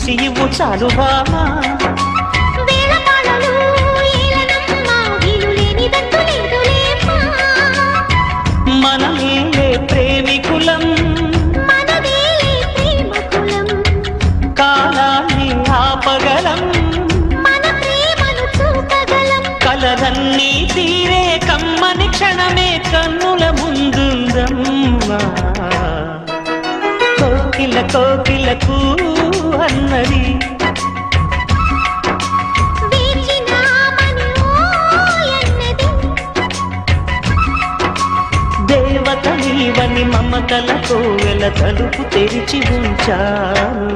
చూసి ఇవ్వు చాలు బామా మనమేలే ప్రేమికులం కాలాన్ని ఆపగలం కలలన్నీ తీరే కమ్మని క్షణమే కన్నుల ముందుందమ్మా కోకిల కోకిలకు అన్నది దేవత నీవని మమతలతో వెల తలుపు తెరిచి ఉంచాను